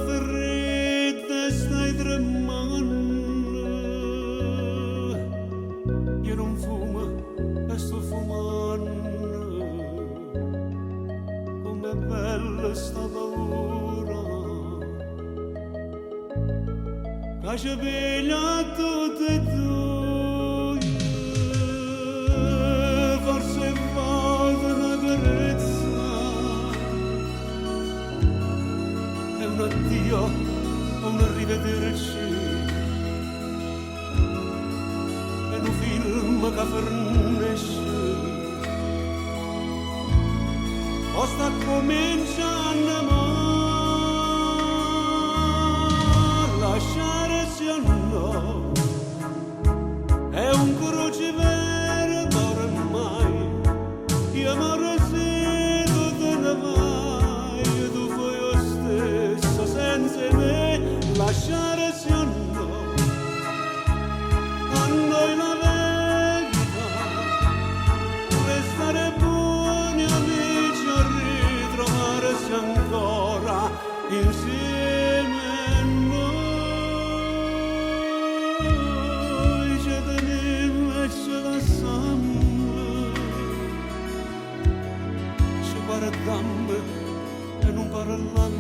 fredda stai tremando, io non fumo e sto fumando, com'è bella sta paura, che ci piglia tutte e due, forse vado una carezza, è un addio, un arrivederci, è un film che fornisce, o sta cominciando a lasciare se no, è un crociverba ormai, io mi resido te ne vai, tu fai lo stesso senza me, lasciare se no, a noi la verità, restare buoni amici a ritrovarsi ancora insieme a noi, ci tenim e ci lasciamo, ci guardam e non parlam,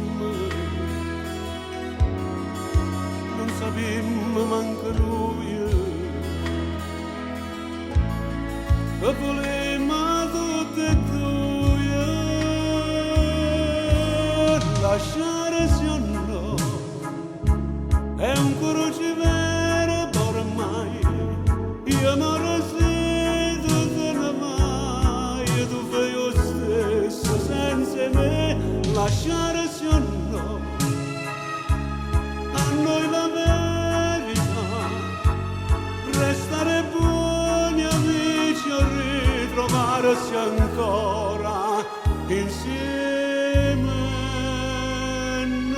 non sappiamo manco lui che volemo tutte e due, lasciare se no, è un crociverba ormai, io non resido te ne vai, tu fai lo stesso senza me, lasciare se no, a noi la verità, restare buoni amici a ritrovarsi ancora insieme a noi.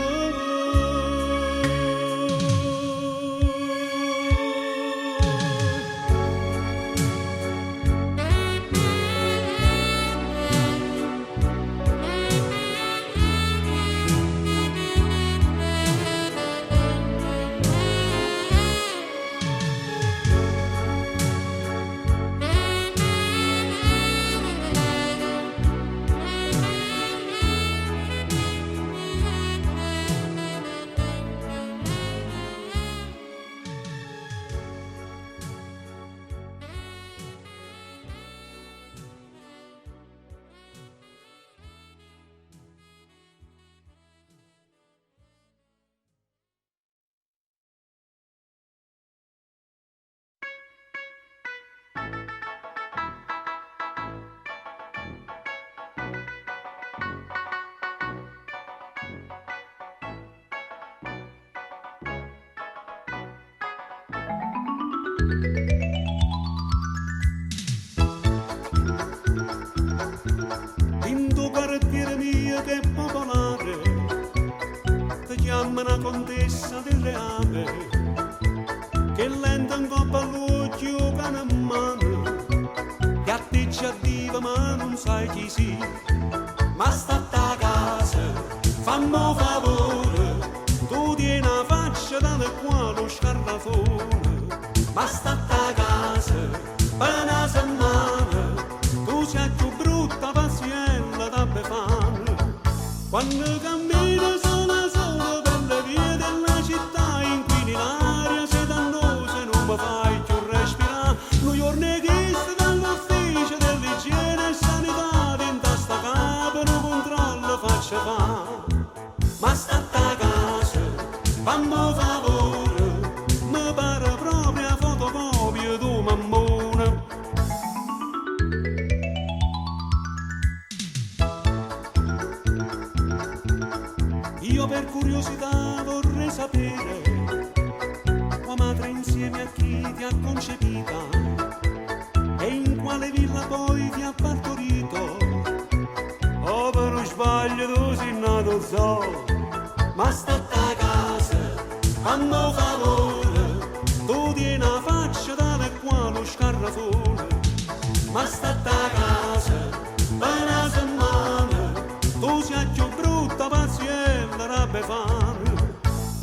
In tuo quartiere mio che è popolare, ti chiamano contessa delle ave, che lenta in coppa all'occhio cane in mano, che a te ci addiva ma non sai chi si, ma state a casa, fammi un favore, tu tieni la faccia dalle qua lo scarrafone, ma state a casa, per una settimana, tu sei più brutta pazienza da befana, quando cammini sola sola per le vie della città, inquini l'aria, sei dannosa e non mi fai più respirare, noi giorni che stai dall'ufficio dell'igiene e sanità, in testa capo non controllo faccia fa, ma state a casa, fammi un favore, mi pare proprio a fotocopia tu mammona. Io per curiosità vorrei sapere, tua madre insieme a chi ti ha concepita e in quale villa poi ti ha partorito, o per sbaglio tu sei nato zoo, ma state a casa, fammi un favore, tu tieni la faccia dalle qua lo scarrafone, ma state a casa, per una settimana, tu sei più brutta pazienza da befana,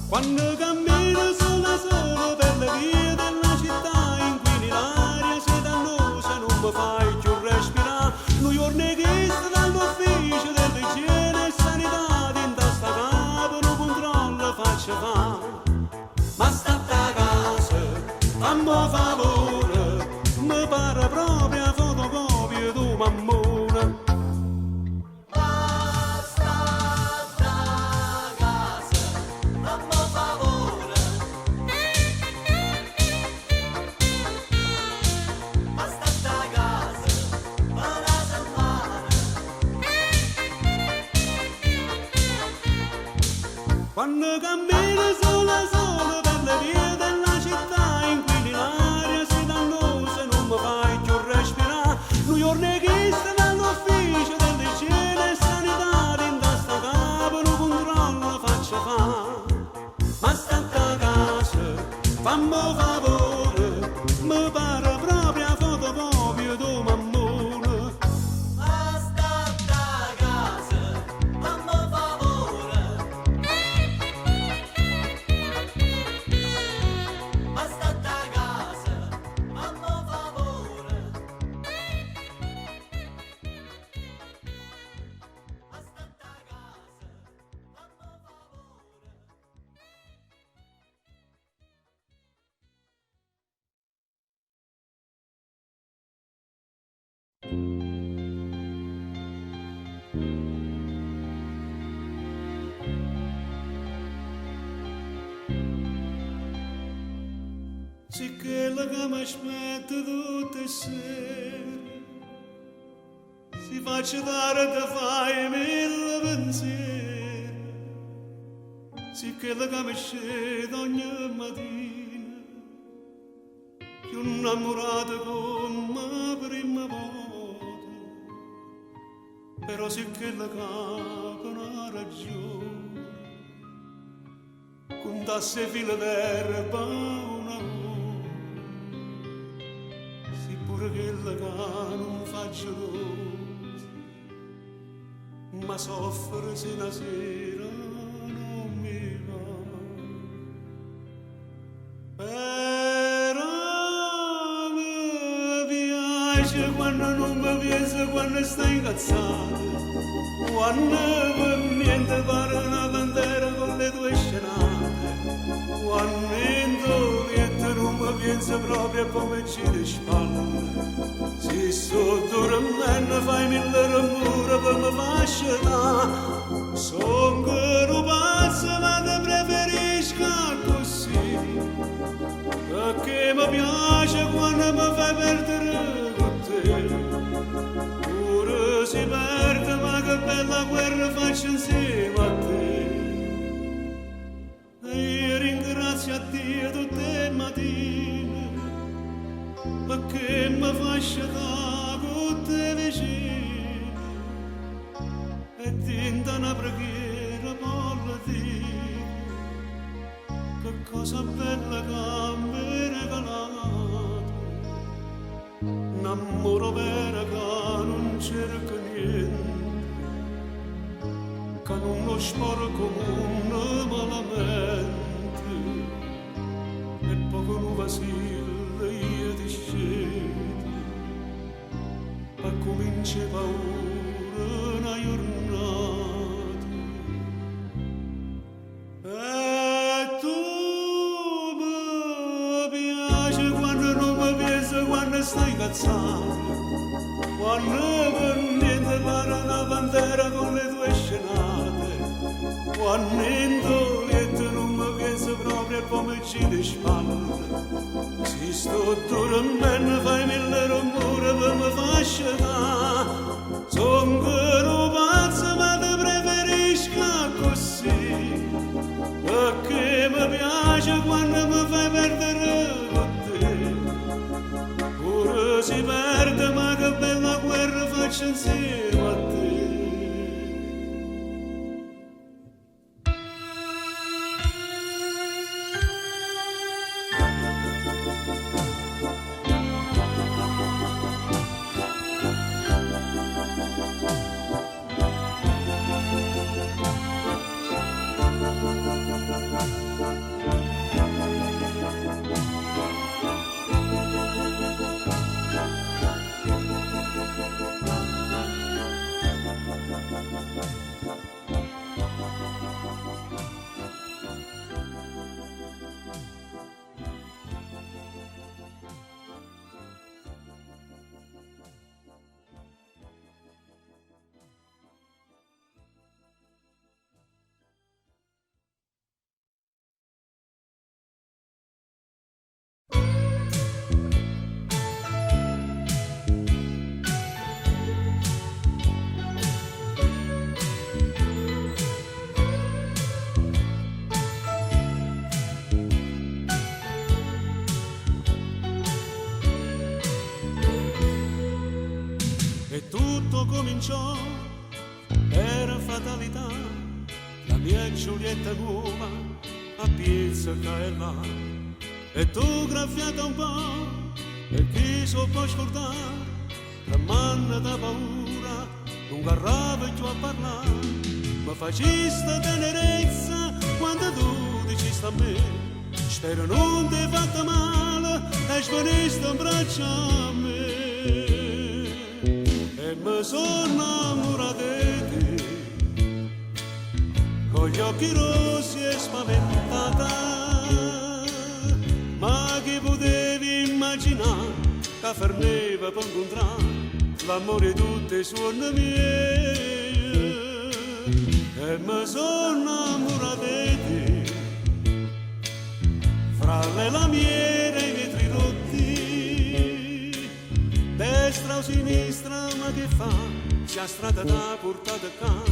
Quando cammino solo per le vie della città, inquini l'aria, sei dannosa, non mi fai più respirare. New York neghista dall'ufficio dell'igiene e sanità, in testa capo non controllo, faccio fame. Ma state a casa, fammi favore, mi pare proprio a fotocopia tu mammone. Quando cammino solo per le vie della città, inquini l'aria, sei dannosa, non mi fai più respirare. New York neghista dall'ufficio dell'igiene e sanità, in testa capo non controllo, faccio fame. Ma state a casa, fammi favore, mi pare proprio a fotocopia tu mammone. Sì che la che mi aspetta tutte le sere, si faccia dare te fai mille pensieri, sì che la che mi scende ogni mattina, più innamorata come prima volta, però sì che la capo una ragione, contasse fila d'erba una volta. Pure che la che non faccio rosa, ma soffre se una sera non mi va. Però mi piace quando non mi piace, quando stai incazzata, quando per niente pare una bandera con le tue scenate, quando intorno non mi pensa proprio come ci di spalle. Se sto dormendo fai mille rumore per me fasciare. Sono che un pazzo ma te preferisco così, perché mi piace quando mi fai perdere con te. Pure si perde ma che bella guerra faccio insieme a te. E io ringrazio a Dio tutte le mattine, perché mi fa scegliere con te vicino e tinta una preghiera per dire che cosa bella che mi hai regalato, un amore vero che non cerca niente, che non lo sporco come malamente, e poco non vacilla io ti scelgo, e comincia paura una giornata, e tu mi piaci quando non mi piace, quando stai cazzando, quando per niente pare una bandera con le tue scenate, quando in dolente non mi pensa proprio come ci di spalle. Se sto dormendo fai mille rumore per me fasciare. Son che un pazzo ma te preferisco così, perché mi piace quando mi fai perdere con te. Pure si perde ma che bella guerra faccio insieme a te. cominciò per fatalità la mia Giulietta nuova a pizzica e là, e tu graffiata un po' e chi so può scordare, la manna da paura non garrava più a parlare, ma facista tenerezza quando tu dicesti a me, spero non ti fatta male e sveniste in braccio a me. E mi sono innamorato di te, con gli occhi rossi e spaventata, ma chi potevi immaginare che ferneva per incontrare l'amore di tutte suonne mie. E mi sono innamorato di te, fra le lamiere e i vetri rotti, destra o sinistra ma che fa, sia strada da portata qua,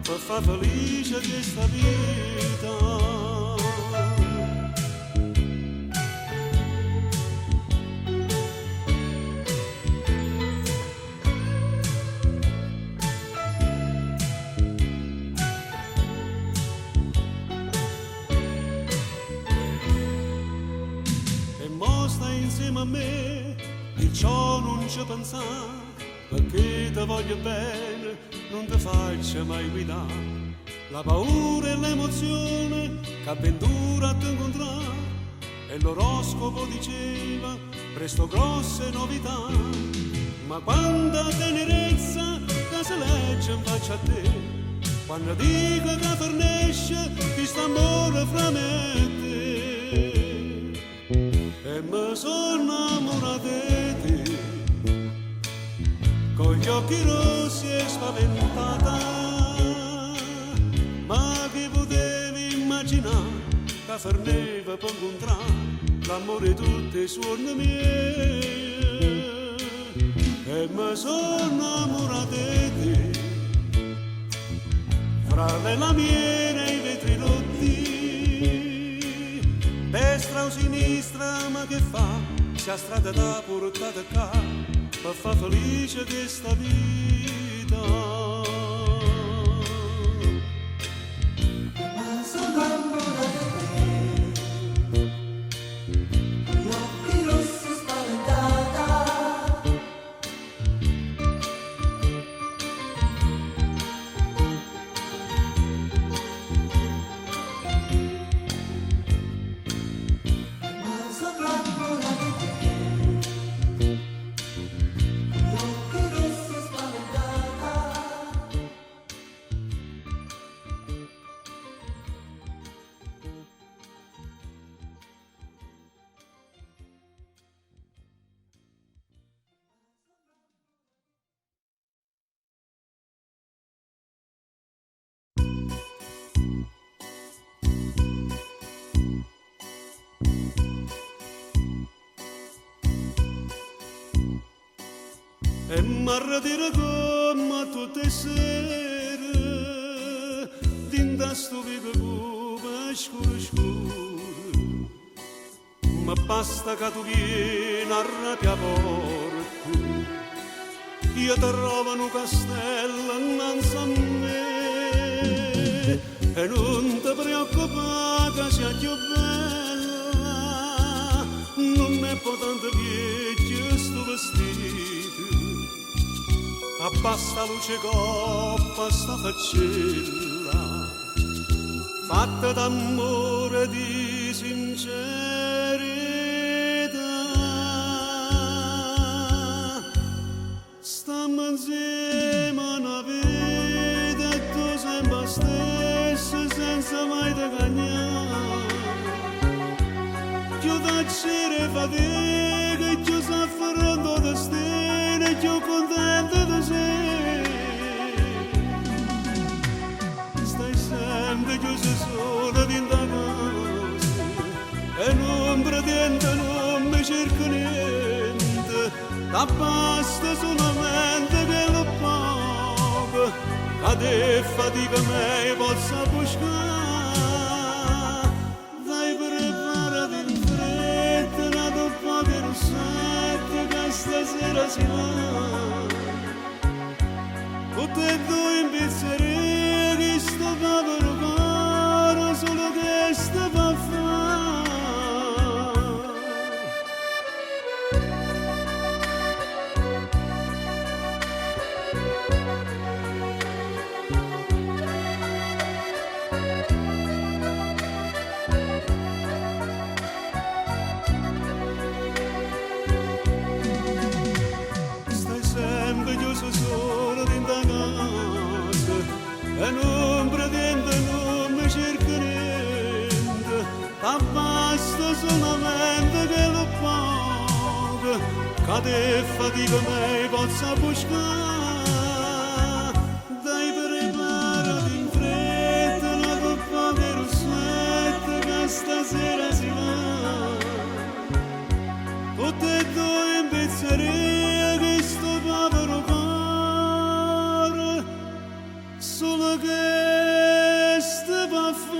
per far felice questa vita. Insieme a me, di ciò non ci pensare, perché ti voglio bene, non ti faccio mai guidare. La paura e l'emozione che avventura ti incontrare, e l'oroscopo diceva presto grosse novità. Ma quanta tenerezza che si legge in faccia a te, quando dico che fornisce questo amore fra me e te. E mi sono innamorato di te, con gli occhi rossi e spaventata, ma chi potevi immaginare che ferneva per incontrare l'amore di tutte le suonne mie. E mi sono innamorato di te, fra le lamiere e i vetri rotti, destra o sinistra ma che fa, sia strada da portata qua, per far felice questa vita. Ma sono innamorato di te, gli occhi rossi spaventata, e m'arretira come tutte le sere, dinda sto vivo come scuro scuro, ma basta che tu vieni a rabbia porta, io ti trovo un castello innanzi a me, e non ti preoccupare che sia più bella, non è potente vecchio sto vestito, abbassa luce coppa sta faccella, fatta d'amore di sincerità. Stammo insieme una vita e tu sempre stesso senza mai te cagnare, più tacere fatica e più soffrendo destino e più contento di sé. Stai sempre chiuso solo dentro casa e non pretendo, non mi cerco niente, t'abbasta solamente che lo poco che te fatica me possa buscare. Vai preparati in fretta una toppa che rossetta che stasera si va. tutte e due in pizzeria che sto povero coro solo che sta pa' fare. Stai sempre chiuso solo dentro la casa e non pretendo, non mi cerco niente, basta solamente che lo paga, che te fatica me possa buscare. Dai, preparati in fretta una coppa di rossetta che stasera si va. Tutte e due in pizzeria che sto povero cuore solo che sta pa' fare.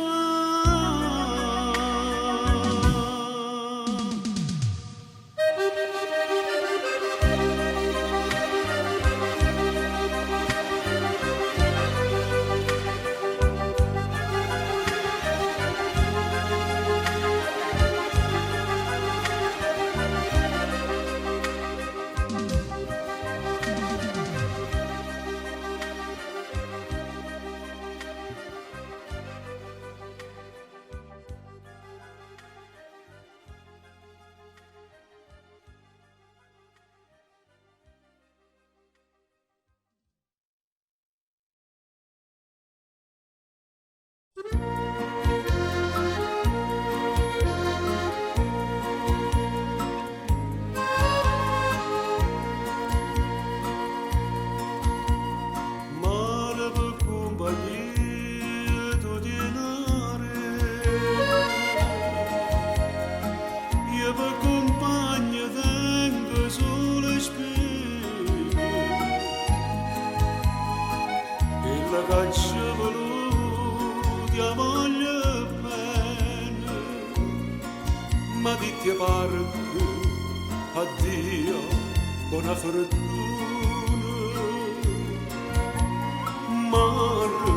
Male per compagnia tu denare, io per compagna tengo solo spine e la caccia voluti a voglia bene, ma di te pare addio buona fortuna. Mare,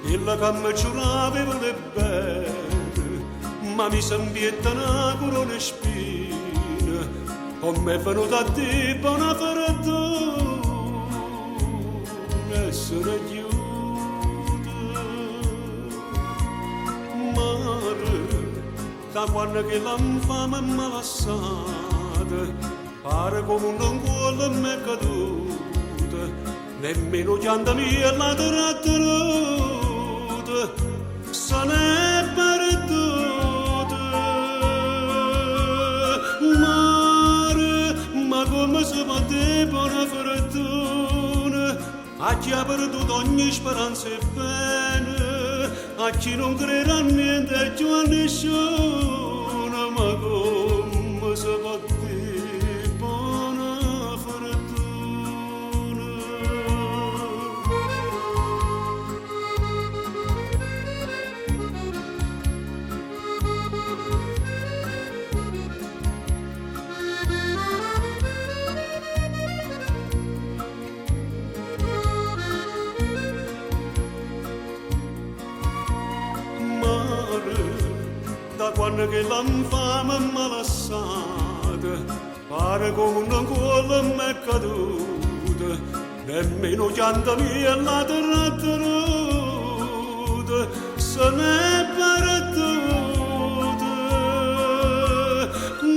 e la camma giurava vuole bene, ma mi s'ambietta una corona spina, come è venuta a te buona fortuna e se ne chiude. Mare, da quando che l'infame m'ha lasciata, pare come un cuore m'è caduta, nemmeno chianta mia la trattenuta, se n'è perduta. Mare, ma come si può dire buona fortuna a chi ha perduto ogni speranza e bene, a chi non crede a niente e più a nessuno, ma come si può dire buona fortuna. Da quando che l'infame m'ha lasciata, pare come un cuore m'è caduta, nemmeno chianta mia la trattenuta, se n'è perduta.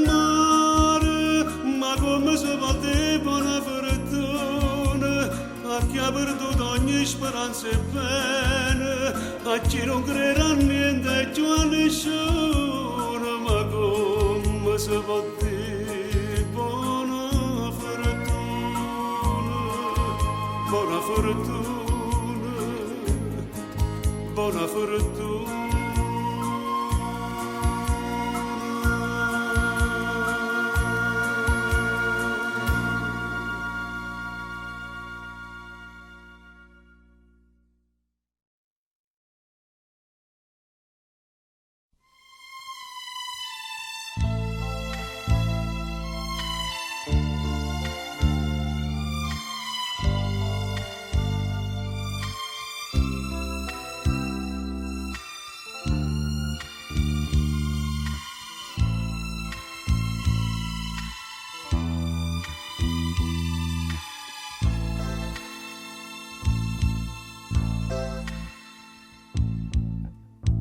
Mare, ma come si può dire buona fortuna a chi ha perduto ogni speranza e bene, a chi non crede a niente e più a nessuno, ma come si può dire buona fortuna, buona fortuna, buona fortuna.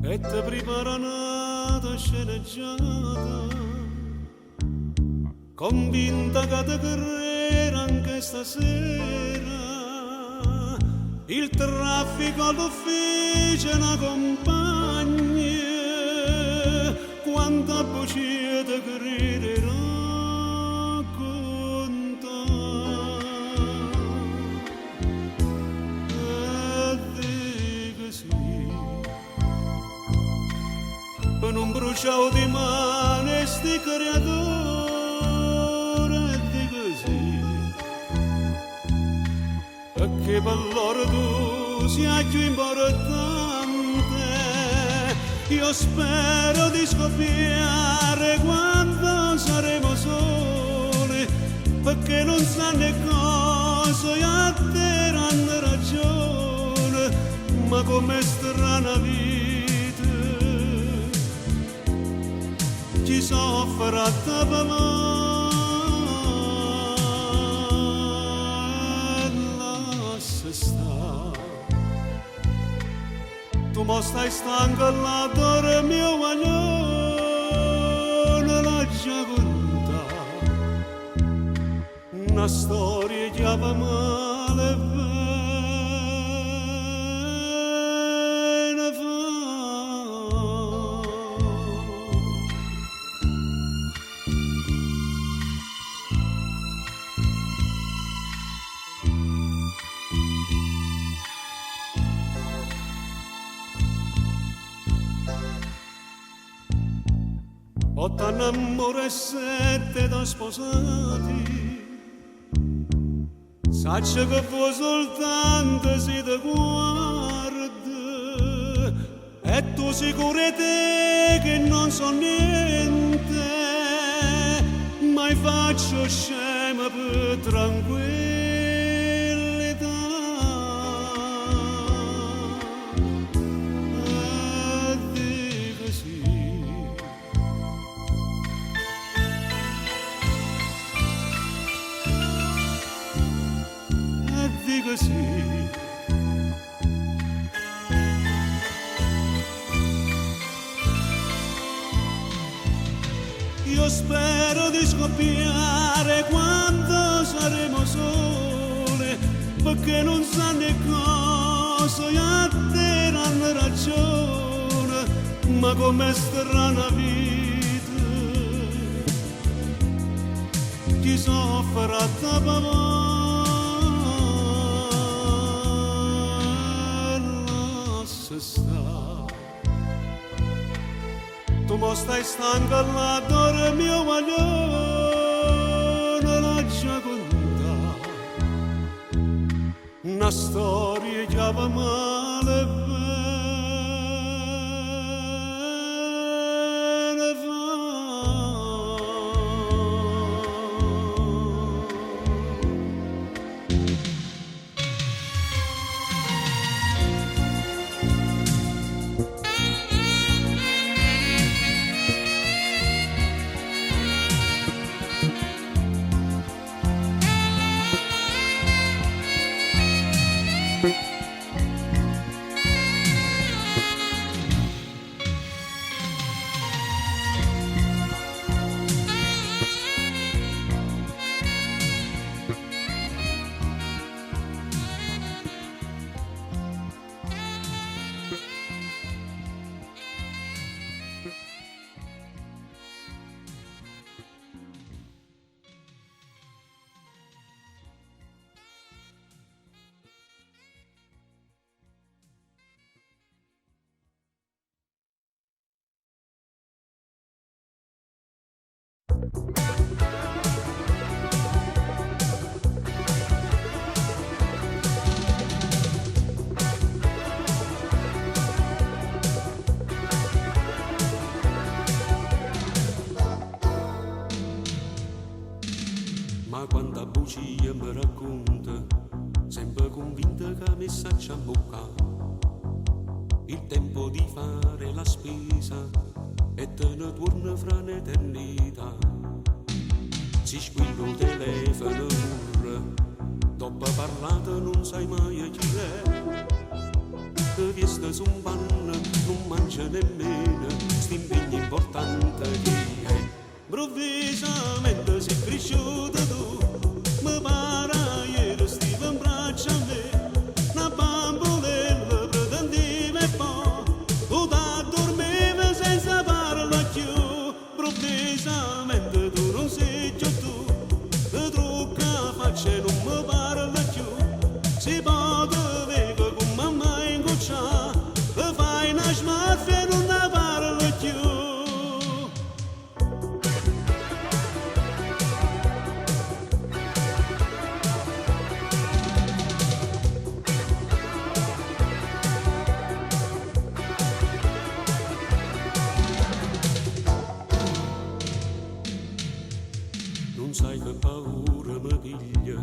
e ti prepara una sceneggiata, convinta che ti crera anche stasera. Il traffico all'ufficio una compagna, quanta bugia ti crede racconta. E dico sì, per non bruciare di mano sti creatori. E dico sì, perché per loro tu sia più importante. Io spero di scoppiare quando saremo soli, perché non sanno cosa e a te hanno ragione, ma com'è strana vita, chi soffre a te tu mo stai stanco là dormi mio maglione la già conta una storia che va male bene fa. Otto amore e 7 da sposati, saccia che fu soltanto si ti guarda, e tu sicure te che non so niente, ma faccio scema per tranquillità. E dico sì, dico sì. Io spero di scoppiare quando saremo soli, perché non sanno cosa e a te hanno ragione, ma com'è strana vita, chi soffre a te sta. Tu mo stai stanco là dormi mio maglione la già conta una storia che va male bene fa. Ma quanta bugia mi racconta, sempre convinta che mi saccia in bocca. Il tempo di fare la spesa e te ne torna fra un'eternità. Si squilla il telefono, dopo parlato non sai mai chi è. Che visto su un panno, non mangia nemmeno st'impegno importante che è. Improvvisamente sei cresciuto tu, mi pare ieri stiva in braccio a me, una bambolella pretendevi e poi tu t'addormevi senza parlare più. Improvvisamente tu non sei più tu, ti trucca faccia e non mi parla più. Si può vedere come mamma ingoccia, ti fai una smorfia e non ne parla più. Non sai che paura mi piglia,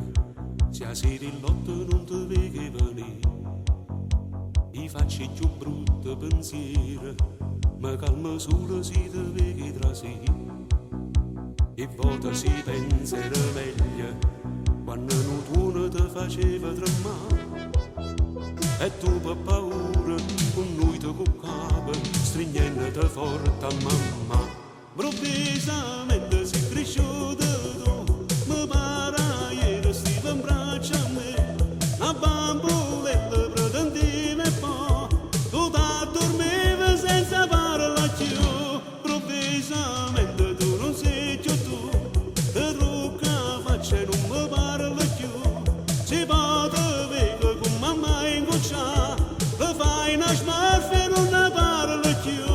se a sera il lotto non ti vedi venire. I facci più brutti pensieri, ma calma solo se ti vedi trasire. E volta si pensa era meglio, quando non tuono ti faceva tremare. E tu per paura, con noi ti cuccava, stringendo forte a mamma. Improvvisamente sei cresciuto tu, mi pare ieri stiva in braccio a me, una bamboletta pretendevi e poi tu t'addormevi senza parlare più. Improvvisamente tu non sei più tu, ti trucca faccia e non mi parla più. Si può vedere come mamma ingoccia, ti fai una smorfia e non ne parla più.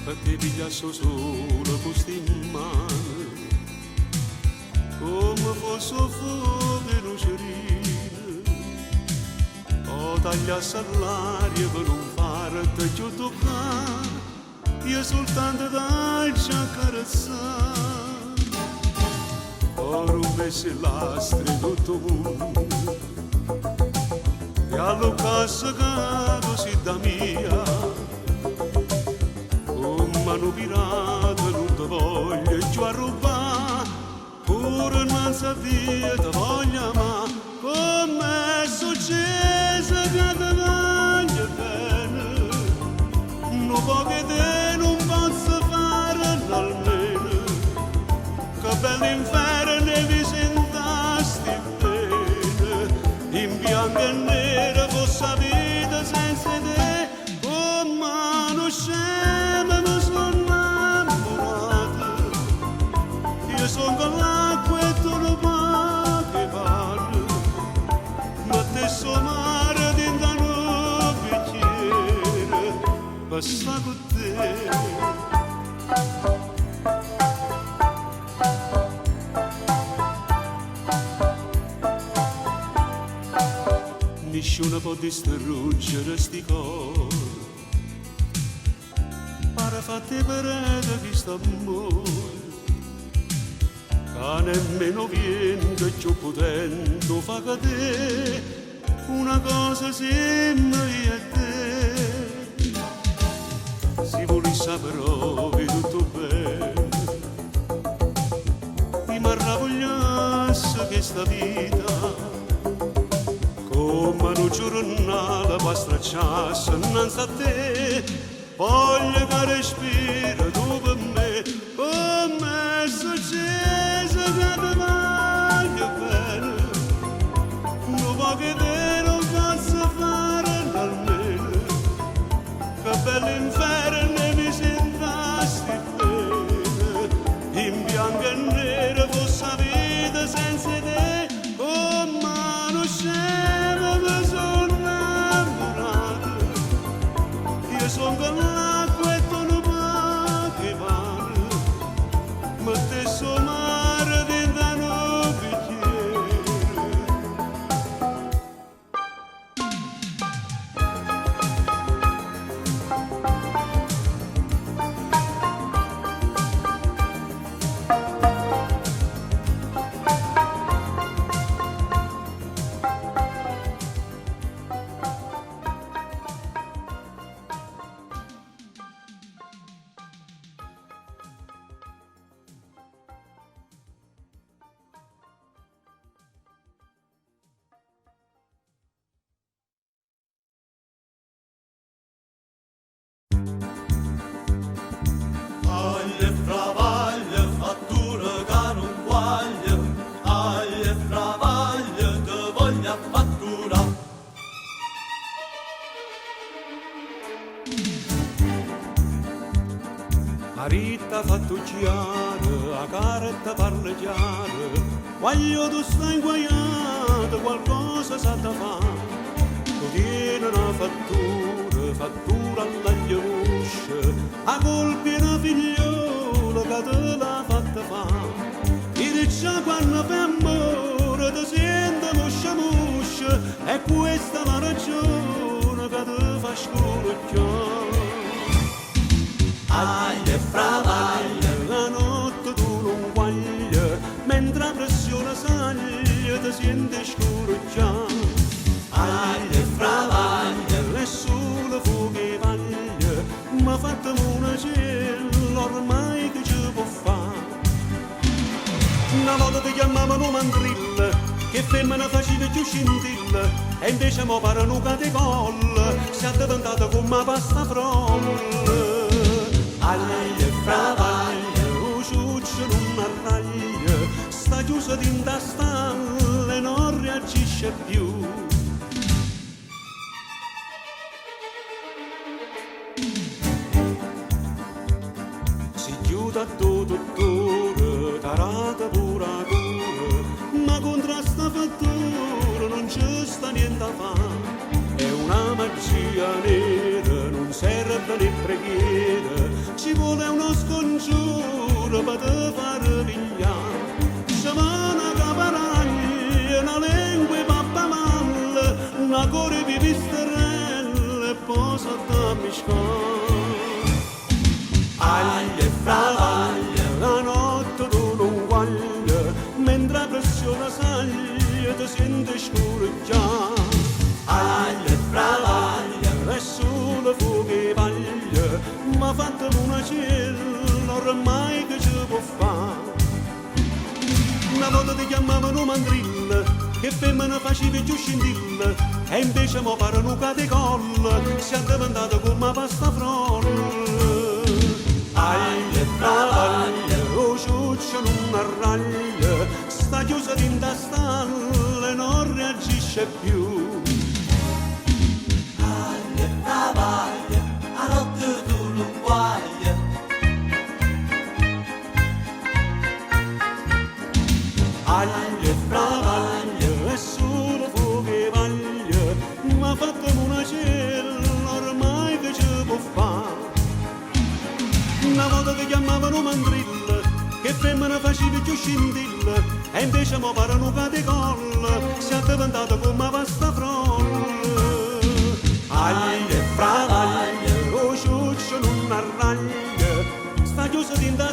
Per te pigliasso solo questi in mano, come fosse fuoco in lucerina, o tagliasse l'aria per non farti più toccare, io soltanto darci a carezzare. O rubessi l'astri tutto mondo, e all'occasione che così da mia, mano pirata non ti voglio più a rubare, pure non sa dire ti voglio ma com'è successo che ti voglio bene, non può che te non posso fare almeno, che bell'inferno mi sentasti bene, in bianco e nero fosse la vita senza te, come non scema mi sono innamorato, io sono con l'acqua e tu non puoi che parli, ma te so mare dentro un bicchiere, passa con te. Nessuno può distruggere sti cori, pare fatte parete che sta amore, che nemmeno viento più potente fa che te, una cosa simile io e te. Si volesse però tutto bene, mi meravigliasse questa vita, come un giornale va stracciarsi innanzi a te, voglio che respira tu per me, come è successo che ti voglio bene, non può che te non posso fare almeno, che bell'inferno mi sentasti bene, in bianco e nero fosse la vita senza te. fatto chiaro, la carta parla chiaro, quando tu stai inguaiato qualcosa sa da fare, tu tieni una fattura, fattura all'aglio ruscia, a colpi una figliola che te l'ha fatta fare, ti dice quando fai amore ti senti muscia muscia, e questa è la ragione che ti fa scorreggiare. Aglia e fravaglia, la notte tu non guaglia, mentre la pressione saglia ti senti scorreggiare. Aglia e fravaglia, nessuno fuoco e paglia, ma fatta una cella ormai che ci può fare. Una volta ti chiamavano mandrilla, che femmina faceva più scintilla, e invece mo pare un catecolla, si è diventata come pasta frolla. Aglia e fravaglia, un ciuccio non arraglia, sta chiusa dinta stalla e non reagisce più. Si chiude a dottore, tarata pura cura, ma contro sta fattura non ci sta niente a fare. È una magia nera, non serve né preghiera, ci vuole uno scongiuro per te far pigliare. Sciamana caparaglia, una lingua pappa male, una core pipistrelle e poi sotto a miscare. Aglia e fravaglia, la notte tu non guaglia, mentre la pressione saglia ti senti scorreggiare. Aglia e fravaglia, nessuno fuoco e paglia, ma fatta una cella ormai che ci può fare. Una volta ti chiamavano mandrilla, che femmina facevi più scintilla, e invece mo pare un catecolla, si è diventata come pasta frolla. Aglia e fravaglia, lo ciuccio non arraglia, sta chiusa dinta stalla e non reagisce più. Aglia e fravaglia, a notte tu non guaglia. Aglia e fravaglia, nessuno fuoco e paglia, ma fatta una cella ormai che ci può fare. Una volta che chiamavano mandrilla, che femmina facevi più scintilla, e invece mo pare un catecolla, si è diventata come pasta frolla. Aglia e fravaglia, lo ciuccio non arraglia, sta chiusa dinta